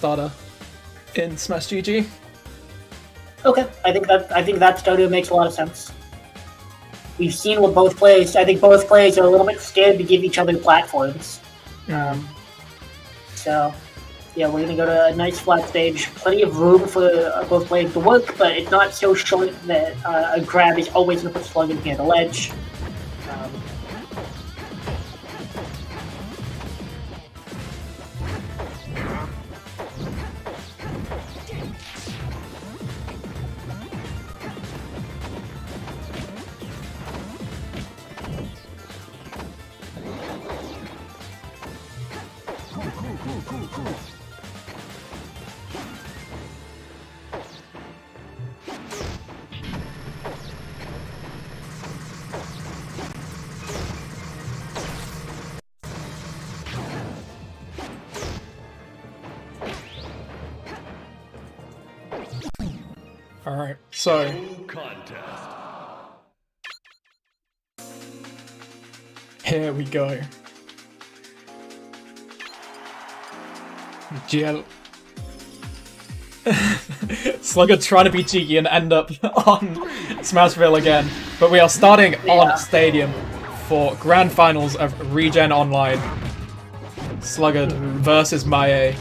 starter in Smash GG. Okay, I think that starter makes a lot of sense. We've seen what both players. I think both players are a little bit scared to give each other platforms. So, yeah, we're gonna go to a nice flat stage. Plenty of room for both players to work, but it's not so short that a grab is always gonna put Sluggard near the ledge. Alright, so here we go. GL Sluggard trying to be cheeky and end up on Smashville again, but we are starting on Stadium for Grand Finals of Regen Online. Sluggard versus Mahie.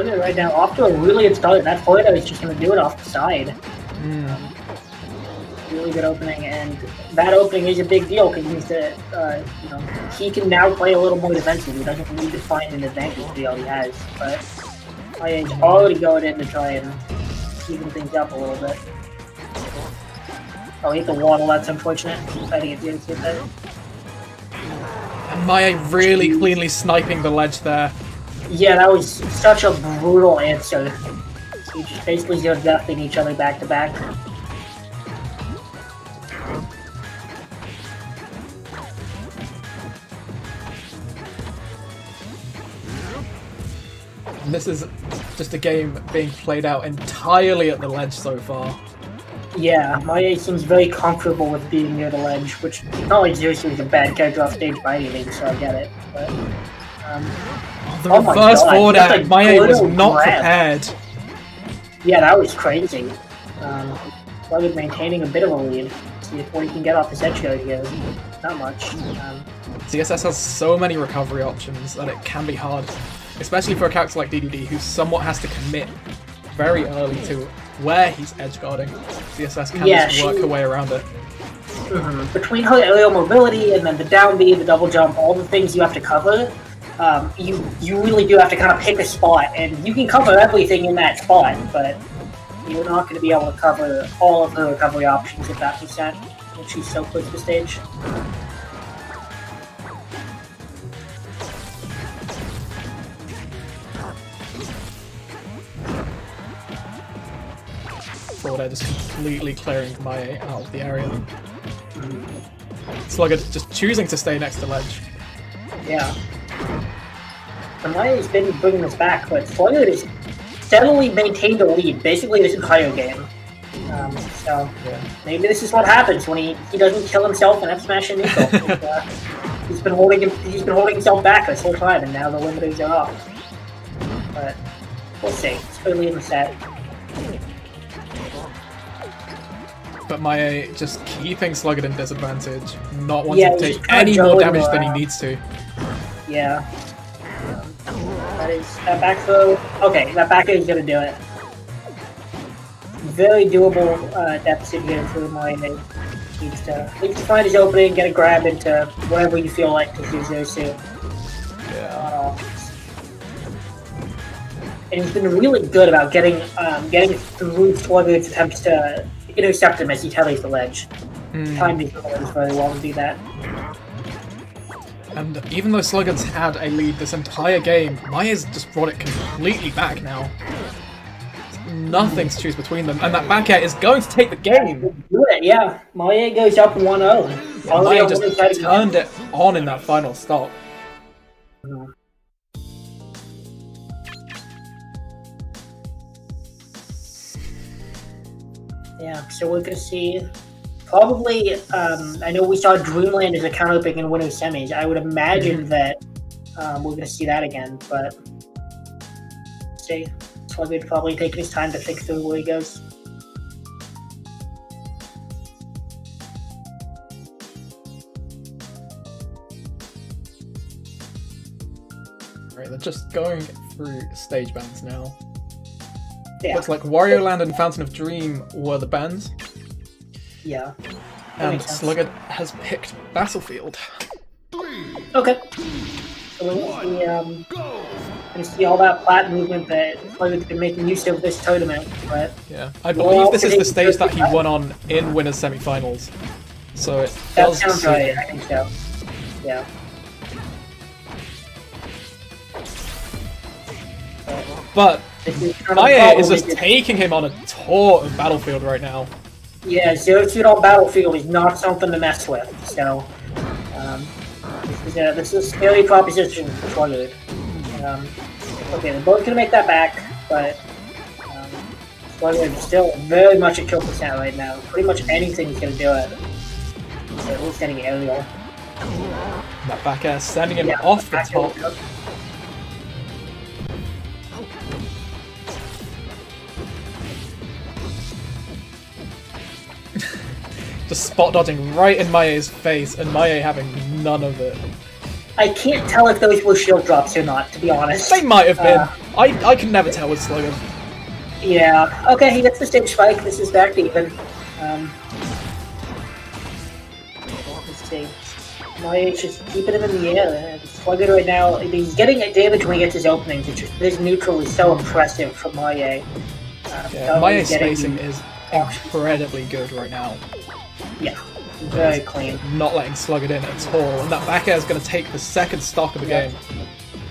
Right now, off to a really good start. That Florida is just going to do it off the side. Really good opening, and that opening is a big deal because means that you know, he can now play a little more defensive. He doesn't need to find an advantage that he already has. But Mahie's already going in to try and even things up a little bit. Oh, he hit the waddle. That's unfortunate. Trying to get the instant there. And Mahie really cleanly sniping the ledge there. Yeah, that was such a brutal answer. So you just basically just deathing each other back to back. And this is just a game being played out entirely at the ledge so far. Yeah, Mahie seems very comfortable with being near the ledge, which not like seriously is a bad character off stage by any means, so I get it. But, the reverse forward act, Mahie was not prepared. Yeah, that was crazy. Sluggard maintaining a bit of a lead. See what he can get off his edge guard here. Not much. ZSS has so many recovery options that it can be hard, especially for a character like DDD who somewhat has to commit very early to where he's edge guarding. ZSS can just work her way around it. Between her aerial mobility and then the down B, the double jump, all the things you have to cover, you really do have to kind of pick a spot, and you can cover everything in that spot, but you're not going to be able to cover all of her recovery options at that percent when she's so close to the stage. Forward just completely clearing Mahie out of the area. Sluggard just choosing to stay next to ledge. Yeah. And Mahie's been bringing this back, but Sluggard has steadily maintained a lead basically this entire game. So maybe this is what happens when he doesn't kill himself in F smash and neutral. He's been holding himself back this whole time, and now the limiters are off. But we'll see. It's early in the set. But Mahie just keeping Sluggard in disadvantage, not wanting to take any more damage than he needs to. Yeah. That back throw. Okay, that back is gonna do it. Very doable deficit here for Mahie. Needs to find his opening, get a grab into whatever you feel like to use those two. Yeah. And he's been really good about getting through Sluggard's attempts to intercept him as he tethers the ledge. Timed his ledge very well to do that. And even though Sluggard's had a lead this entire game, Mahie's just brought it completely back now. Nothing to choose between them, and that back air is going to take the game! Yeah, Mahie goes up 1-0. Mahie just turned it on in that final stop. Yeah, so we're gonna see probably. I know we saw Dreamland as a counter pick in winter semis. I would imagine that we're gonna see that again, but see, Sluggard probably taking his time to think through where he goes. Right, they're just going through stage bans now. Yeah. Looks like Wario Land and Fountain of Dream were the bans. Yeah. And Sluggard has picked Battlefield. Okay. So we're gonna see all that plat movement that Sluggard's been making use of this tournament, but yeah, I believe this is the stage that he won on in winners semifinals. So it does sounds right. I think so. Yeah. But Mahie is just taking him on a tour of Battlefield right now. Yeah, zero suit on Battlefield is not something to mess with. So this is a scary proposition for Sluggard. Okay, they're both gonna make that back, but Sluggard is still very much at kill percent right now. Pretty much anything he's gonna do it. So at least getting aerial. That back air sending him off the top. Just spot dodging right in Mahie's face, and Mahie having none of it. I can't tell if those were shield drops or not, to be honest. They might have been. I can never tell with Sluggard. Yeah. Okay, he gets the stage spike. This is back even. Let's see. Mahie's just keeping him in the air. Sluggard right now, he's getting damage when he gets his openings. It's just, this neutral is so impressive for Mahie. Yeah, Mahie's spacing is incredibly good right now. Yeah, very clean. Not letting Sluggard in at all, and that back air is going to take the second stock of the game.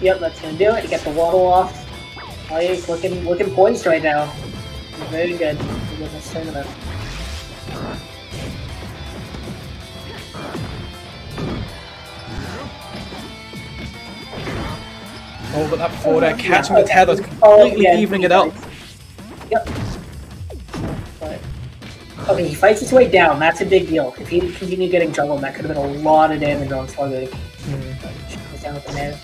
Yep, that's going to do it. You get the waddle off. Mahie's looking poised right now. Very good. In this tournament. Oh, but that forward air catching the tether, completely evening it up. Yep. Okay, he fights his way down. That's a big deal. If he had continued getting juggled, that could have been a lot of damage on Sluggard. Goes down with the nair.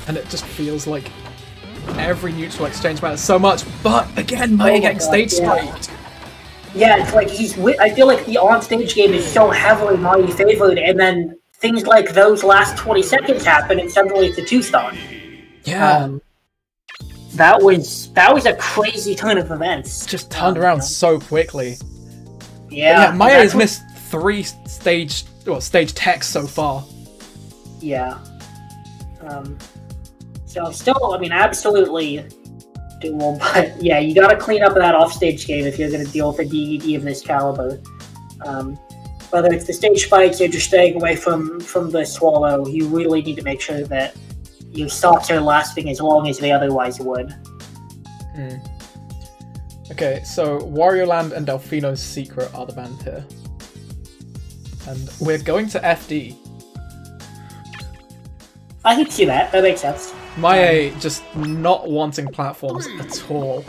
And it just feels like every neutral exchange matters so much, but again, Mahie getting stage straight. Yeah, it's like I feel like the on-stage game is so heavily Mahie favored, and then things like those last 20 seconds happen, and suddenly it's a 2-star. Yeah. That was a crazy turn of events. Just turned around so quickly. Yeah. Mahie has missed 3 stage techs so far. Yeah. So still, I mean, absolutely doable, but yeah, you gotta clean up that offstage game if you're gonna deal with a DDD of this caliber. Whether it's the stage spikes or just staying away from the swallow, you really need to make sure that your stocks are lasting as long as they otherwise would. Okay, so Wario Land and Delfino's Secret are the band here. And we're going to FD. I can see that. That makes sense. Mahie just not wanting platforms at all.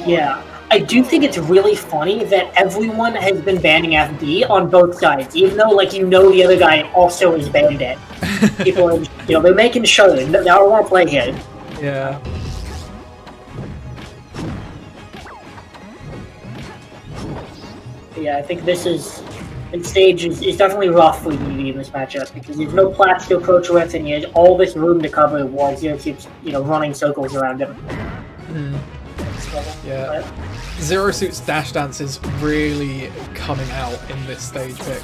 Yeah. I do think it's really funny that everyone has been banning FD on both sides, even though, like, you know the other guy also has banned it. People are, they're making sure they don't want to play here. Yeah. Yeah, I think this stage is definitely rough for DDD in this matchup because there's no plats to approach with, and he has all this room to cover while Zero keeps, running circles around him. Yeah. Zero Suit's dash dance is really coming out in this stage pick.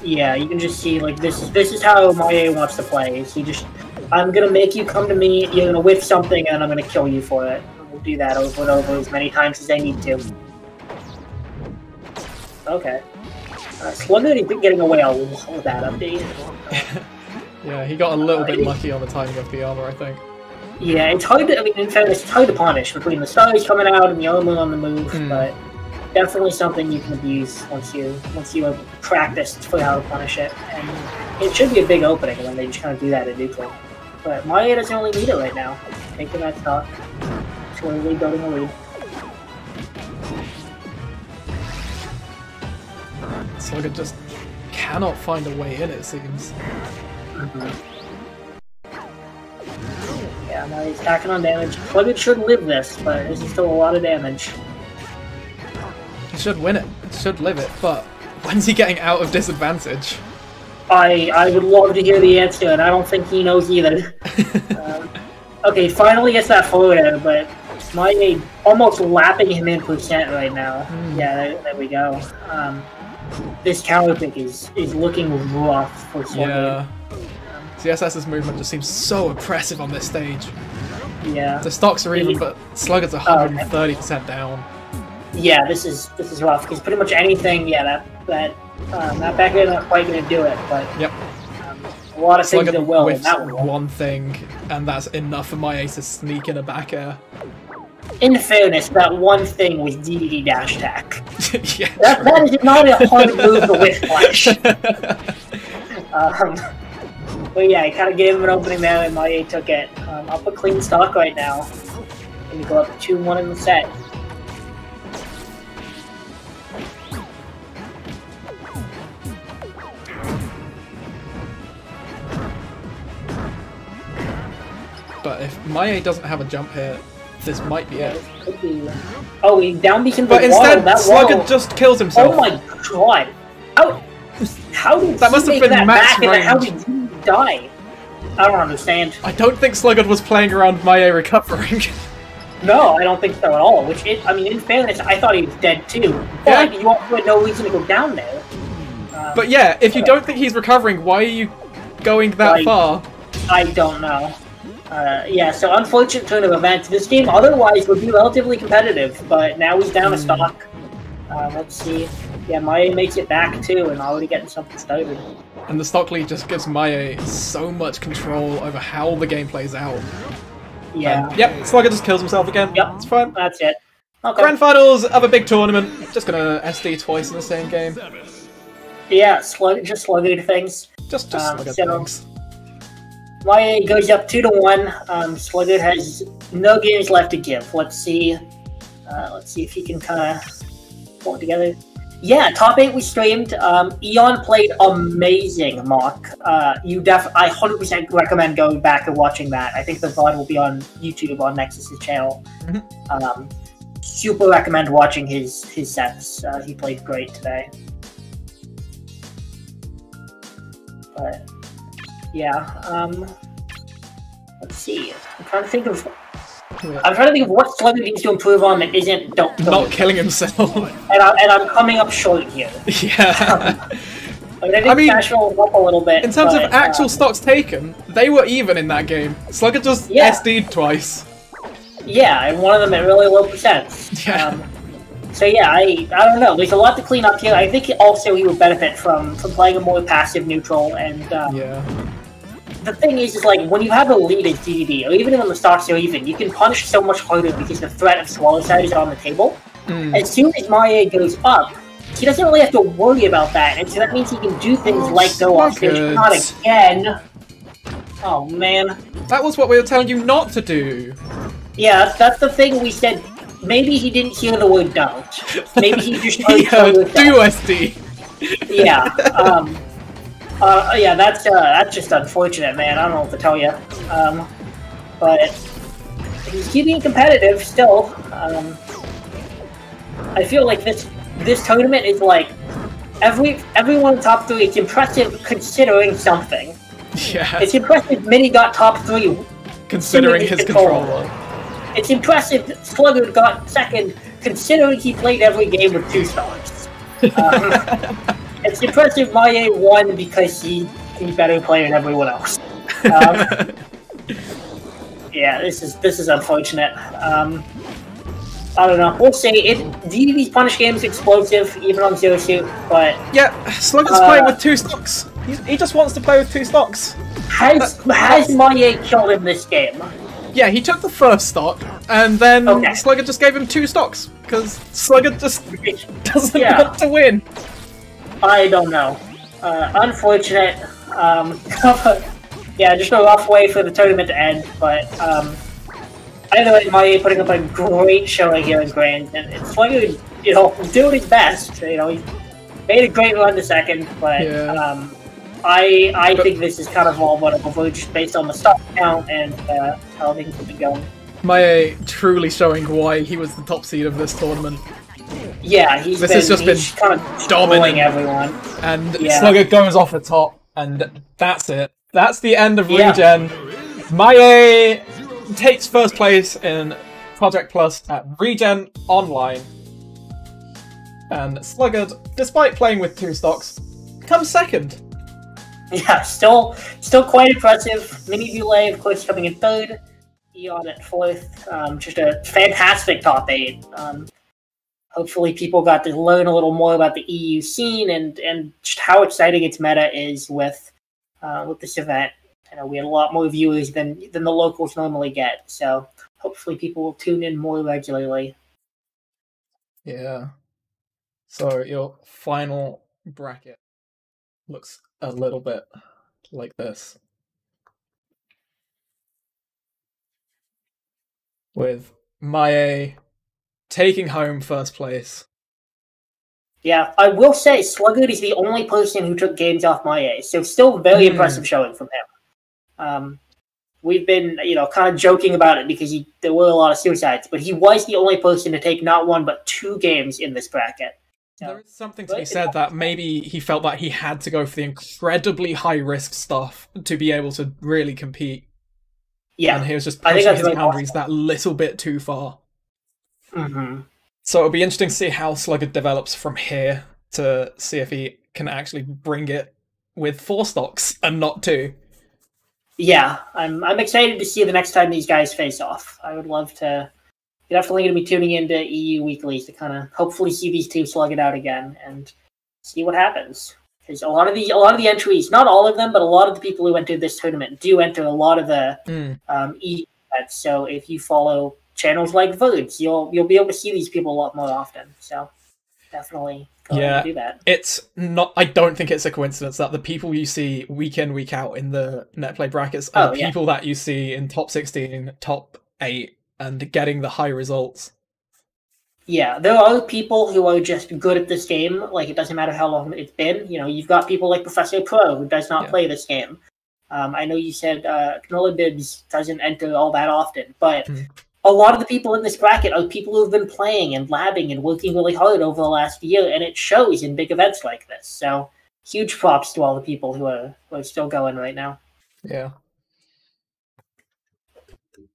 Yeah, you can just see, like, this is how Mahie wants to play. Is he just, I'm gonna make you come to me, you're gonna whiff something, and I'm gonna kill you for it. We'll do that over and over as many times as I need to. Okay. Sluggard is getting away a lot with that update. Yeah, he got a little bit lucky on the timing of the armor, I think. Yeah, it's hard to, in fairness, it's hard to punish between the stars coming out and the armor on the move, but definitely something you can abuse once you have practiced for how to punish it, and it should be a big opening when they just kind of do that in neutral. But Mahie doesn't really need it right now. Taking that stock, slowly building a lead. Sluggard just cannot find a way in, it seems. Yeah, Mahie's stacking on damage. Sluggard should live this, but this is still a lot of damage. He should win it, should live it, but when's he getting out of disadvantage? I would love to hear the answer, and I don't think he knows either. Okay, finally gets that photo, but Mahie almost lapping him in percent right now. Yeah, there we go. This counter pick is looking rough for Sluggard. Yeah. ZSS's movement just seems so oppressive on this stage. Yeah. The stocks are even, but Sluggard's 130% down. Yeah, this is rough because pretty much anything. Yeah, that back air not quite going to do it, but yep. A lot of things that will. With one thing, and that's enough for Mahie to sneak in a back air. In fairness, that one thing was DDD dash attack. Yeah, that is not a hard move to whiff flash. But yeah, I kind of gave him an opening there, and Mahie took it. Up a clean stock right now. And we go up 2-1 in the set. But if Mahie doesn't have a jump here, this might be it. Could be. Oh, he down beacon the But instead, wall. Sluggard just kills himself. Oh my god! How did that must have been that max back range. How did he die? I don't understand. I don't think Sluggard was playing around Mahie recovering. No, I don't think so at all. I mean, in fairness, I thought he was dead too. But Yeah. you also had no reason to go down there. But yeah, if you don't think he's recovering, why are you going that far? I don't know. Yeah, so unfortunate turn of events. This game otherwise would be relatively competitive, but now he's down a stock. Let's see. Yeah, Mahie makes it back too, and already getting something started. And the stock lead just gives Mahie so much control over how the game plays out. Yeah. Yep, Sluggard just kills himself again. Yep, it's fine. That's it. Okay. Grand finals of a big tournament. Just gonna SD twice in the same game. Yeah, just Sluggard things. Just Sluggard things. Mahie goes up 2-1. Sluggard has no games left to give. Let's see if he can kind of pull it together. Yeah, top 8 we streamed. Eon played amazing, Mark. I 100% recommend going back and watching that. I think the VOD will be on YouTube on Nexus's channel. Super recommend watching his sets. He played great today. But yeah, let's see. I'm trying to think of what Sluggard needs to improve on that isn't not killing himself. And I'm coming up short here. Yeah. I mean, up a little bit. In terms of actual stocks taken, they were even in that game. Sluggard just SD'd twice. Yeah, and one of them at really low percents. Yeah. So yeah, I don't know. There's a lot to clean up here. I think also he would benefit from playing a more passive neutral. And the thing is like when you have a lead as DDD, or even when the stocks are even, you can punish so much harder because the threat of swallow side is on the table. As soon as Mahie goes up, he doesn't really have to worry about that, and so that means he can do things like go off stage. Not again. Oh man. That was what we were telling you not to do. Yeah, that's the thing we said. Maybe he didn't hear the word don't. Maybe he just heard do SD. Yeah. Yeah, that's just unfortunate, man. I don't know what to tell you. But he's keeping it competitive still. I feel like this tournament is like everyone in top 3. It's impressive considering something. Yeah. It's impressive Mini got top 3 considering his controller. It's impressive that Sluggard got second considering he played every game with 2 stars. It's impressive Mahie won because he's a better player than everyone else. Yeah, this is unfortunate. I don't know. We'll see. DDD's punish game is explosive, even on Zero Suit, but... Yeah, Sluggard's playing with 2 stocks. He just wants to play with 2 stocks. Has Mahie killed him this game? Yeah, he took the first stock, and then Sluggard just gave him 2 stocks because Sluggard just doesn't want to win. I don't know. Unfortunate. Yeah, just a rough way for the tournament to end, but either way, Mahie putting up a great showing here in Grand, and Sluggard, doing his best. He made a great run to second, but I think this is kind of all but over just based on the stock count and how things have been going. Mahie truly showing why he was the top seed of this tournament. Yeah, he's just been kind of dominating everyone. And Sluggard goes off the top, and that's it. That's the end of Regen. Mahie takes first place in Project Plus at Regen Online. And Sluggard, despite playing with 2 stocks, comes second. Yeah, still quite impressive. Mini Delay, of course, coming in third. Eon at fourth. Just a fantastic top 8. Hopefully people got to learn a little more about the EU scene and just how exciting its meta is with this event. I know we had a lot more viewers than the locals normally get, so hopefully people will tune in more regularly. Yeah. So your final bracket looks a little bit like this. With Mahie taking home first place. Yeah, I will say Sluggard is the only person who took games off Mahie, so still very impressive showing from him. We've been, kind of joking about it because there were a lot of suicides, but he was the only person to take not 1 but 2 games in this bracket. So, there is something to be said that maybe he felt that he had to go for the incredibly high-risk stuff to be able to really compete. Yeah, and he was just pushing his boundaries that little bit too far. Mm-hmm. So it'll be interesting to see how Sluggard develops from here to see if he can actually bring it with 4 stocks and not 2. Yeah, I'm excited to see the next time these guys face off. I would love to. You're definitely going to be tuning into EU weeklies to kind of hopefully see these 2 slug it out again and see what happens. Because a lot of the entries, not all of them, but a lot of the people who enter this tournament do enter a lot of the EU events. So if you follow channels like Verge, you'll be able to see these people a lot more often. So definitely go ahead and do that. It's not. I don't think it's a coincidence that the people you see week in, week out in the netplay brackets are the people that you see in top 16, top 8, and getting the high results. Yeah, there are people who are just good at this game. Like, it doesn't matter how long it's been. You've got people like Professor Pro, who does not play this game. I know you said Canola Bibs doesn't enter all that often, but a lot of the people in this bracket are people who've been playing and labbing and working really hard over the last year, and it shows in big events like this. So, huge props to all the people who are still going right now. Yeah.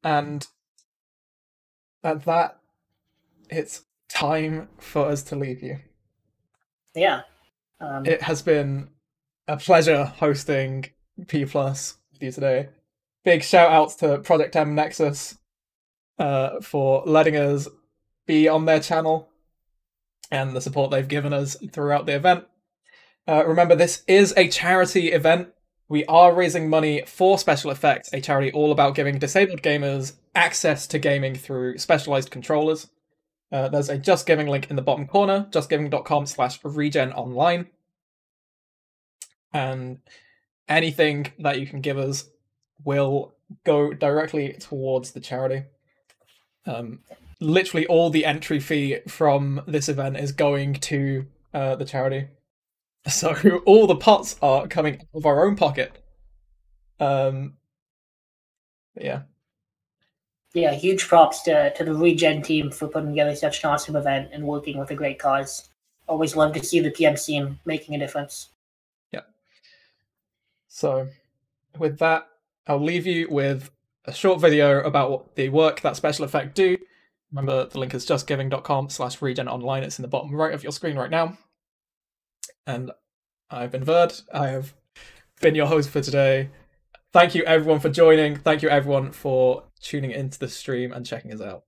And at that, it's time for us to leave you. Yeah. It has been a pleasure hosting P Plus with you today. Big shout outs to Project M Nexus for letting us be on their channel and the support they've given us throughout the event. Remember, this is a charity event. We are raising money for Special Effects, a charity all about giving disabled gamers access to gaming through specialized controllers. There's a Just Giving link in the bottom corner, justgiving.com/regenonline. And anything that you can give us will go directly towards the charity. Literally all the entry fee from this event is going to the charity. So all the pots are coming out of our own pocket. Yeah. Yeah, huge props to the Regen team for putting together such an awesome event and working with a great cause. Always love to see the PM scene making a difference. Yeah. So, with that, I'll leave you with a short video about what the work that Special Effect do. Remember, the link is justgiving.com/regenonline. It's in the bottom right of your screen right now. And I've been Verd. I have been your host for today. Thank you everyone for joining. Thank you everyone for tuning into the stream and checking us out.